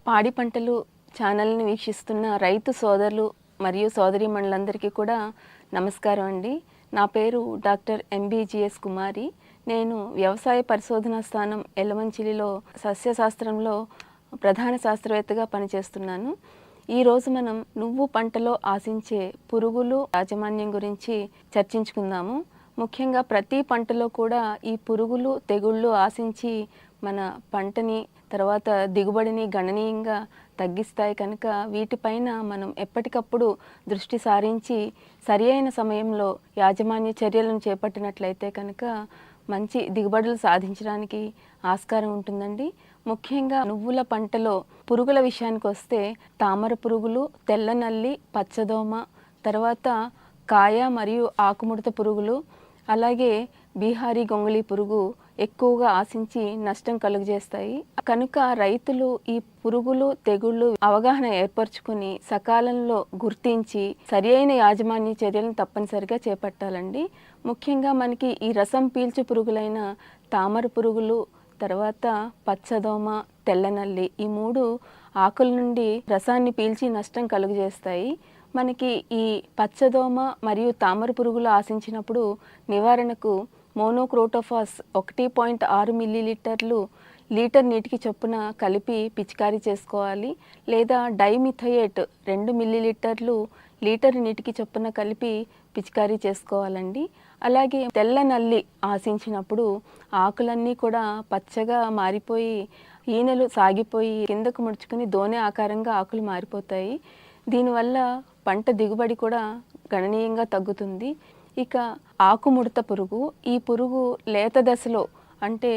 పాడి పంటలు ఛానల్ని వీక్షిస్తున్న రైతు సోదరులు మరియు సోదరీమణులందరికీ కూడా నమస్కారం అండి. నా పేరు డాక్టర్ ఎంబీజీఎస్ కుమారి. నేను వ్యవసాయ పరిశోధనా స్థానం ఎలమంచిలిలో సస్యశాస్త్రంలో ప్రధాన శాస్త్రవేత్తగా పనిచేస్తున్నాను. ఈరోజు మనం నువ్వు పంటలో ఆశించే పురుగులు యాజమాన్యం గురించి చర్చించుకుందాము. ముఖ్యంగా ప్రతి పంటలో కూడా ఈ పురుగులు తెగుళ్ళు ఆశించి మన పంటని తర్వాత దిగుబడిని గణనీయంగా తగ్గిస్తాయి. కనుక వీటిపైన మనం ఎప్పటికప్పుడు దృష్టి సారించి సరి అయిన సమయంలో యాజమాన్య చర్యలను చేపట్టినట్లయితే కనుక మంచి దిగుబడులు సాధించడానికి ఆస్కారం ఉంటుందండి. ముఖ్యంగా నువ్వుల పంటలో పురుగుల విషయానికి వస్తే తామర పురుగులు, తెల్ల నల్లి, పచ్చదోమ, తర్వాత కాయ మరియు ఆకుముడత పురుగులు, అలాగే బీహారీ గొంగళి పురుగు ఎక్కువగా ఆశించి నష్టం కలుగజేస్తాయి. కనుక రైతులు ఈ పురుగులు తెగుళ్ళు అవగాహన ఏర్పరచుకుని సకాలంలో గుర్తించి సరి అయిన యాజమాన్య చర్యలను తప్పనిసరిగా చేపట్టాలండి. ముఖ్యంగా మనకి ఈ రసం పీల్చు పురుగులైన తామర పురుగులు, తర్వాత పచ్చదోమ, తెల్లనల్లి, ఈ మూడు ఆకుల నుండి రసాన్ని పీల్చి నష్టం కలుగజేస్తాయి. మనకి ఈ పచ్చదోమ మరియు తామర పురుగులు ఆశించినప్పుడు నివారణకు మోనోక్రోటోఫాస్ 1.6 మిల్లీలీటర్లు లీటర్ నీటికి చొప్పున కలిపి పిచికారీ చేసుకోవాలి. లేదా డైమిథయేట్ 2 మిల్లీలీటర్లు లీటర్ నీటికి చొప్పున కలిపి పిచికారీ చేసుకోవాలండి. అలాగే తెల్ల నల్లి ఆశించినప్పుడు ఆకులన్నీ కూడా పచ్చగా మారిపోయి ఈనెలు సాగిపోయి కిందకు ముడుచుకుని దోనె ఆకారంగా ఆకులు మారిపోతాయి. దీనివల్ల పంట దిగుబడి కూడా గణనీయంగా తగ్గుతుంది. ఇక ఆకుముడత పురుగు, ఈ పురుగు లేత దశలో అంటే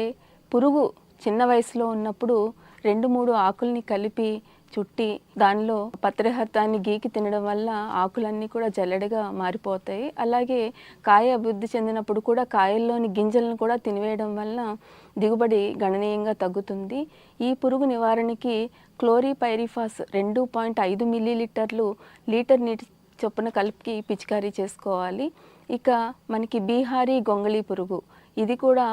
పురుగు చిన్న వయసులో ఉన్నప్పుడు 2-3 ఆకుల్ని కలిపి చుట్టి దానిలో పత్రహర్తాన్ని గీకి తినడం వల్ల ఆకులన్నీ కూడా జల్లెడగా మారిపోతాయి. అలాగే కాయ అభివృద్ధి చెందినప్పుడు కూడా కాయల్లోని గింజలను కూడా తినివేయడం వల్ల దిగుబడి గణనీయంగా తగ్గుతుంది. ఈ పురుగు నివారణకి క్లోరిపైరిఫాస్ 2.5 మిల్లీలీటర్లు లీటర్ నీటి చొప్పున కలిపి పిచికారీ చేసుకోవాలి. ఇక మనకి బీహారీ గొంగళి పురుగు, ఇది కూడా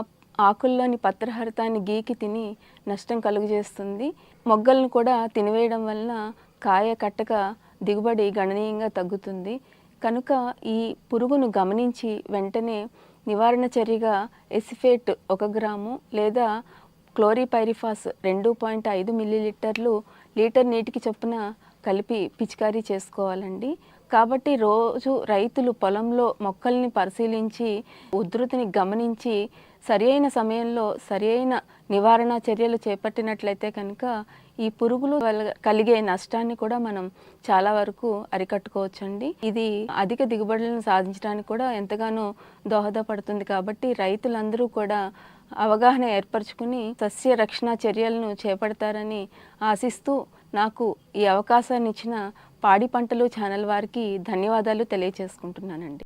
ఆకుల్లోని పత్రహరితాన్ని గీకి తిని నష్టం కలుగజేస్తుంది. మొగ్గలను కూడా తినివేయడం వలన కాయ కట్టక దిగుబడి గణనీయంగా తగ్గుతుంది. కనుక ఈ పురుగును గమనించి వెంటనే నివారణ చర్యగా ఎసిఫేట్ 1 గ్రాము లేదా క్లోరిపైరిఫాస్ 2.5 మిల్లీలీటర్లు లీటర్ నీటికి చొప్పున కలిపి పిచికారీ చేసుకోవాలండి. కాబట్టి రోజు రైతులు పొలంలో మొక్కల్ని పరిశీలించి ఉధృతిని గమనించి సరి అయిన సమయంలో సరి అయిన నివారణ చర్యలు చేపట్టినట్లయితే కనుక ఈ పురుగులు వల్ల కలిగే నష్టాన్ని కూడా మనం చాలా వరకు అరికట్టుకోవచ్చండి. ఇది అధిక దిగుబడులను సాధించడానికి కూడా ఎంతగానో దోహదపడుతుంది. కాబట్టి రైతులందరూ కూడా అవగాహన ఏర్పరచుకుని సస్య రక్షణ చర్యలను చేపడతారని ఆశిస్తూ నాకు ఈ అవకాశాన్ని ఇచ్చిన పాడి పంటలు ఛానల్ వారికి ధన్యవాదాలు తెలియజేసుకుంటున్నానండి.